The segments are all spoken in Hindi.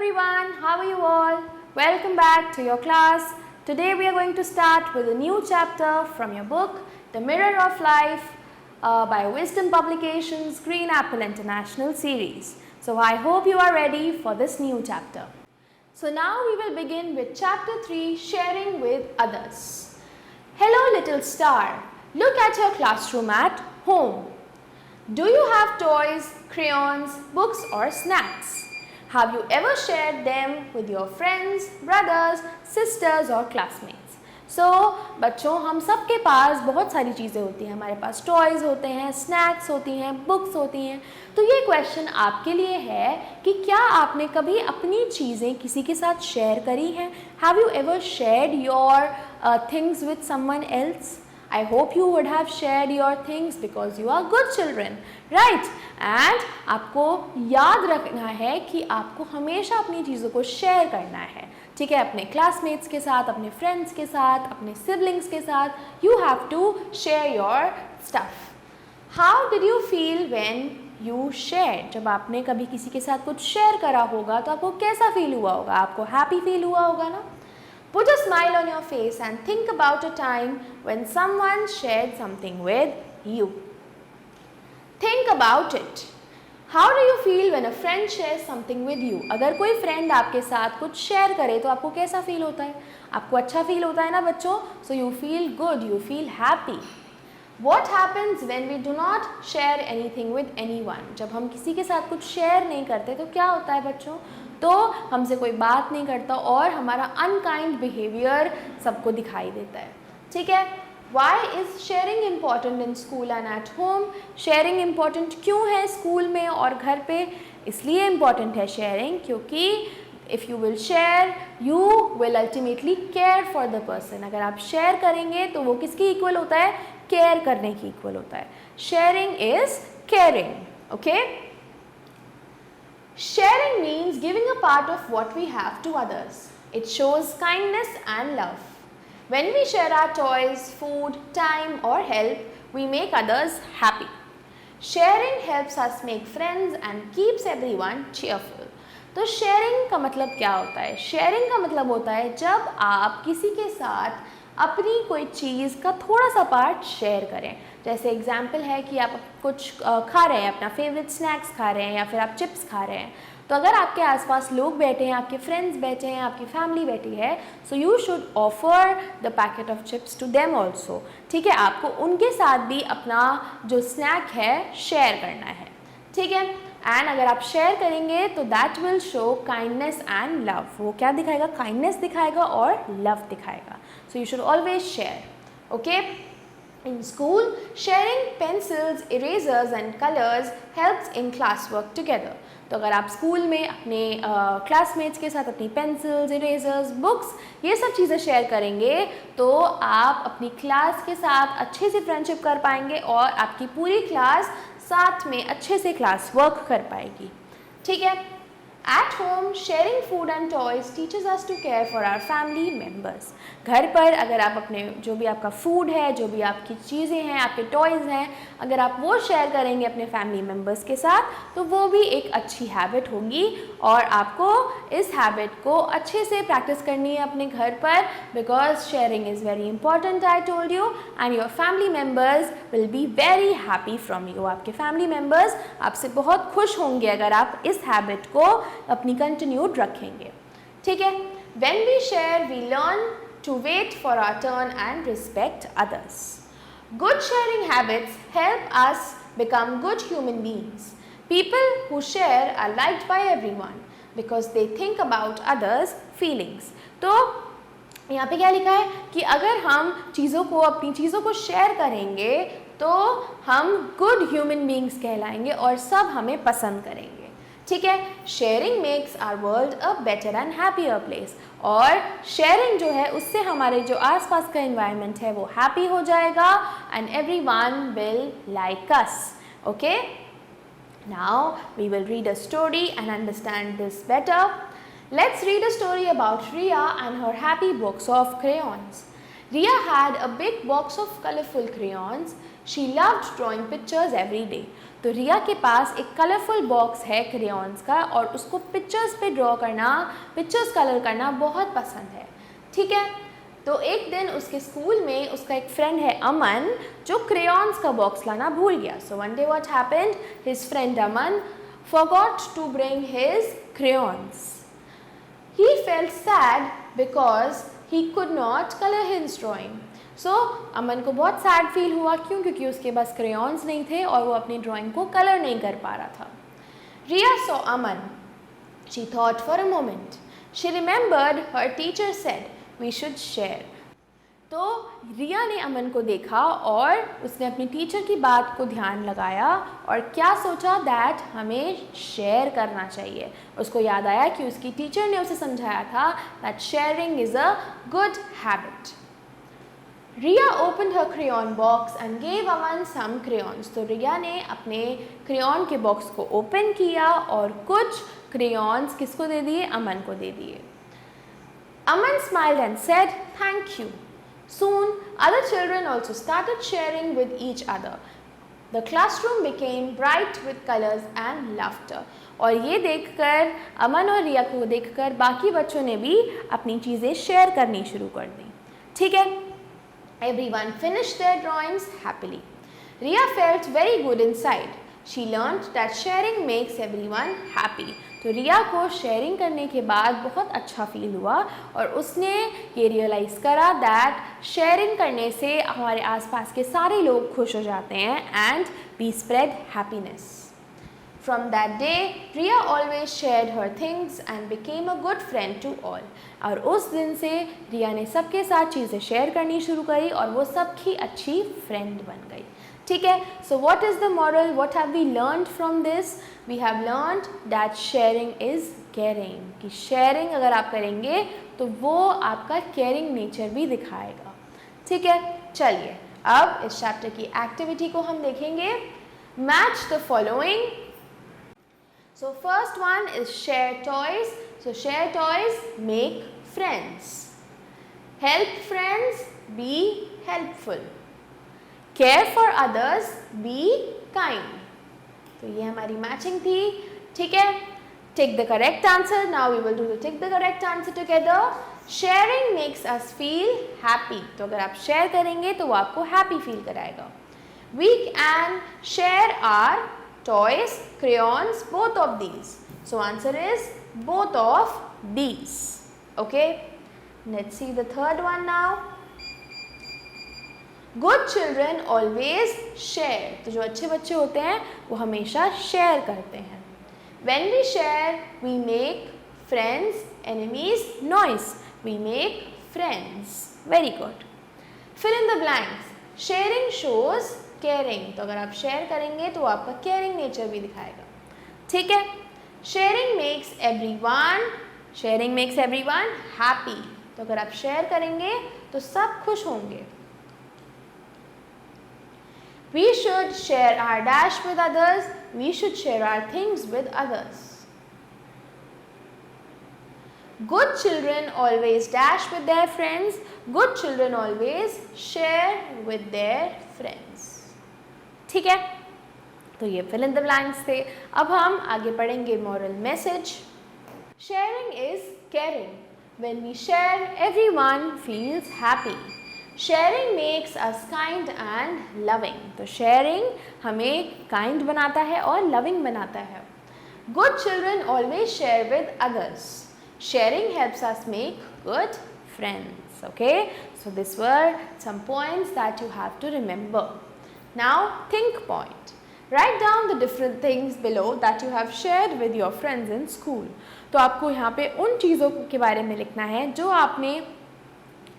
everyone, how are you all? Welcome back to your class. Today we are going to start with a new chapter from your book, The Mirror of Life by Wisdom Publications Green Apple International Series. So I hope you are ready for this new chapter. So now we will begin with chapter 3, Sharing with Others. Hello little star, look at your classroom at home. Do you have toys, crayons, books or snacks? Have you ever shared them with your friends, brothers, sisters or classmates? बच्चों हम सब के पास बहुत सारी चीज़ें होती हैं. हमारे पास टॉयज़ होते हैं, स्नैक्स होती हैं, बुक्स होती हैं. तो ये क्वेश्चन आपके लिए है कि क्या आपने कभी अपनी चीज़ें किसी के साथ शेयर करी हैं? Have you ever shared your things with someone else? I hope you would have shared your things because you are good children, right? And आपको याद रखना है कि आपको हमेशा अपनी चीज़ों को शेयर करना है, ठीक है? अपने classmates के साथ, अपने friends के साथ, अपने siblings के साथ. You have to share your stuff. How did you feel when you shared? जब आपने कभी किसी के साथ कुछ शेयर करा होगा तो आपको कैसा फील हुआ होगा? आपको happy फील हुआ होगा ना? Put a smile on your face and think about a time when someone shared something with you. Think about it. How do you feel when a friend shares something with you? अगर कोई friend आपके साथ कुछ share करे तो आपको कैसा feel होता है? आपको अच्छा feel होता है ना बच्चों? So you feel good, you feel happy. What happens when we do not share anything with anyone? जब हम किसी के साथ कुछ share नहीं करते तो क्या होता है बच्चों? तो हमसे कोई बात नहीं करता और हमारा अनकाइंड बिहेवियर सबको दिखाई देता है, ठीक है? Why is sharing important in school and at home? Sharing important क्यों है स्कूल में और घर पे? इसलिए इम्पॉर्टेंट है शेयरिंग क्योंकि if you will share you will ultimately care for the person. अगर आप शेयर करेंगे तो वो किसकी इक्वल होता है? केयर करने की इक्वल होता है. Sharing is caring, okay? Sharing means giving a part of what we have to others. It shows kindness and love. When we share our toys, food, time or help, we make others happy. Sharing helps us make friends and keeps everyone cheerful. तो शेयरिंग का मतलब क्या होता है? शेयरिंग का मतलब होता है जब आप किसी के साथ अपनी कोई चीज़ का थोड़ा सा पार्ट शेयर करें. जैसे एग्जाम्पल है कि आप कुछ खा रहे हैं, अपना फेवरेट स्नैक्स खा रहे हैं या फिर आप चिप्स खा रहे हैं. तो अगर आपके आसपास लोग बैठे हैं, आपके फ्रेंड्स बैठे हैं, आपकी फैमिली बैठी है, so you should offer the packet of chips to them also, ठीक है? आपको उनके साथ भी अपना जो स्नैक है शेयर करना है, ठीक है? एंड अगर आप शेयर करेंगे तो that will show kindness and love. वो क्या दिखाएगा? काइंडनेस दिखाएगा और लव दिखाएगा. सो you should always share, okay? In school, sharing pencils, erasers and colors helps in class work together. तो अगर आप स्कूल में अपने क्लासमेट्स के साथ अपनी पेंसिल्स, इरेजर्स, बुक्स ये सब चीज़ें शेयर करेंगे तो आप अपनी क्लास के साथ अच्छे से फ्रेंडशिप कर पाएंगे और आपकी पूरी क्लास साथ में अच्छे से क्लास वर्क कर पाएगी, ठीक है? At home, sharing food and toys teaches us to care for our family members. घर पर अगर आप अपने जो भी आपका फूड है, जो भी आपकी चीज़ें हैं, आपके टॉयज़ हैं, अगर आप वो शेयर करेंगे अपने फैमिली मेम्बर्स के साथ तो वो भी एक अच्छी हैबिट होगी और आपको इस हैबिट को अच्छे से प्रैक्टिस करनी है अपने घर पर. Because sharing is very important, I told you, and your family members will be very happy from you. आपके फैमिली मेम्बर्स आपसे बहुत खुश होंगे अगर आप इस हैबिट को अपनी कंटिन्यूड रखेंगे, ठीक है? When we share, we learn to wait for our turn and respect others. Good sharing habits help us become good human beings. People who share are liked by everyone because they think about others' feelings. तो यहाँ पे क्या लिखा है कि अगर हम चीज़ों को अपनी चीज़ों को शेयर करेंगे तो हम गुड ह्यूमन बींग्स कहलाएंगे और सब हमें पसंद करेंगे, ठीक है? Sharing makes our world a better and happier place. और शेयरिंग जो है उससे हमारे जो आसपास का एनवायरनमेंट है वो हैप्पी हो जाएगा and everyone will like us, okay? Now we will read a story and understand this better. Let's read a story about Riya and her happy box of crayons. Riya had a big box of colorful crayons. She loved drawing pictures every day. तो रिया के पास एक कलरफुल बॉक्स है क्रेयॉन्स का और उसको पिक्चर्स पे ड्रॉ करना, पिक्चर्स कलर करना बहुत पसंद है. ठीक है. तो एक दिन उसके स्कूल में उसका एक फ्रेंड है अमन जो क्रेयॉन्स का बॉक्स लाना भूल गया. So one day what happened, his friend Aman forgot to bring his crayons. He felt sad because he could not color his drawing. So अमन को बहुत सैड फील हुआ. क्यों? क्योंकि उसके पास क्रेयॉन्स नहीं थे और वो अपनी ड्राइंग को कलर नहीं कर पा रहा था. Riya saw Aman. She thought for a moment. She remembered her teacher said we should share. तो रिया ने अमन को देखा और उसने अपनी टीचर की बात को ध्यान लगाया और क्या सोचा, दैट हमें शेयर करना चाहिए. उसको याद आया कि उसकी टीचर ने उसे समझाया था that sharing is a good habit. Riya opened her crayon box and gave Aman some crayons. तो रिया ने अपने क्रेयॉन के बॉक्स को ओपन किया और कुछ क्रेयॉन्स किसको दे दिए? अमन को दे दिए. Aman smiled and said thank you. Soon, other children also started sharing with each other. The classroom became bright with colors and laughter. और ये देखकर, अमन और रिया को देखकर बाकी बच्चों ने भी अपनी चीज़ें शेयर करनी शुरू कर दी. ठीक है. Everyone finished their drawings happily. Riya felt very good inside. She learned that sharing makes everyone happy. तो रिया को शेयरिंग करने के बाद बहुत अच्छा फील हुआ और उसने ये रियलाइज़ करा दैट शेयरिंग करने से हमारे आसपास के सारे लोग खुश हो जाते हैं and we spread happiness. From that day, Riya always shared her things and became a good friend to all. और उस दिन से रिया ने सबके साथ चीज़ें शेयर करनी शुरू करी और वो सबकी अच्छी फ्रेंड बन गई. ठीक है. So what is the moral? What have we learned from this? We have learned that sharing is caring. कि शेयरिंग अगर आप करेंगे तो वो आपका केयरिंग नेचर भी दिखाएगा. ठीक है. चलिए अब इस चैप्टर की एक्टिविटी को हम देखेंगे. Match the following. So first one is share toys. So share toys, make friends. Help friends, be helpful. Care for others, be kind. तो ये हमारी मैचिंग थी. ठीक है. Take the correct answer. Now we will do the take the correct answer together. Sharing makes us feel happy. तो अगर आप शेयर करेंगे तो वो आपको हैप्पी फील कराएगा. We can share our toys, crayons, both of these. So answer is both of these. Okay. Let's see the third one now. Good children always share. तो जो अच्छे बच्चे होते हैं वो हमेशा शेयर करते हैं. When we share, we make friends. Enemies, noise. We make friends. Very good. Fill in the blanks. Sharing shows caring. तो अगर आप शेयर करेंगे तो आपका केयरिंग नेचर भी दिखाएगा. ठीक है. Sharing makes everyone happy. तो अगर आप शेयर करेंगे तो सब खुश होंगे. We should share our dash with others. We should share our things with others. Good children always dash with their friends. Good children always share with their friends. ठीक है. तो ये fill in the blanks थे. अब हम आगे पढ़ेंगे moral message. Sharing is caring. When we share, everyone feels happy. Sharing makes us kind and loving. तो शेयरिंग हमें काइंड बनाता है और लविंग बनाता है. Good children always share with others. Sharing helps us make good friends. Okay. So this were some points that you have to remember. Now think point. Write down the different things below that you have shared with your friends in school. तो आपको यहाँ पे उन चीज़ों के बारे में लिखना है जो आपने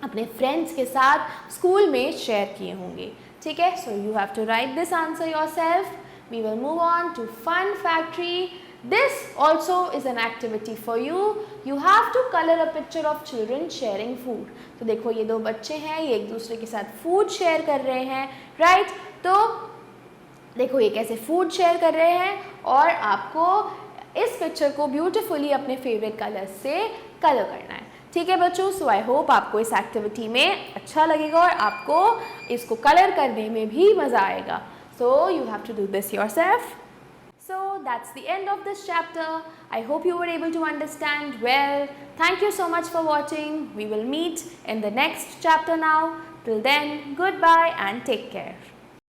अपने फ्रेंड्स के साथ स्कूल में शेयर किए होंगे. ठीक है. So you have to write this answer yourself. We will move on to fun factory. This also is an activity for you. You have to colour a picture of children sharing food. तो देखो ये दो बच्चे हैं, ये एक दूसरे के साथ फूड शेयर कर रहे हैं. राइट. तो देखो ये कैसे फूड शेयर कर रहे हैं और आपको इस पिक्चर को ब्यूटिफुली अपने फेवरेट कलर से कलर करना है. ठीक है बच्चों, सो आई होप आपको इस एक्टिविटी में अच्छा लगेगा और आपको इसको कलर करने में भी मज़ा आएगा. So you have to do this yourself. So that's the end of this chapter. I hope you were able to understand well. Thank you so much for watching. We will meet in the next chapter now. Till then, goodbye and take care.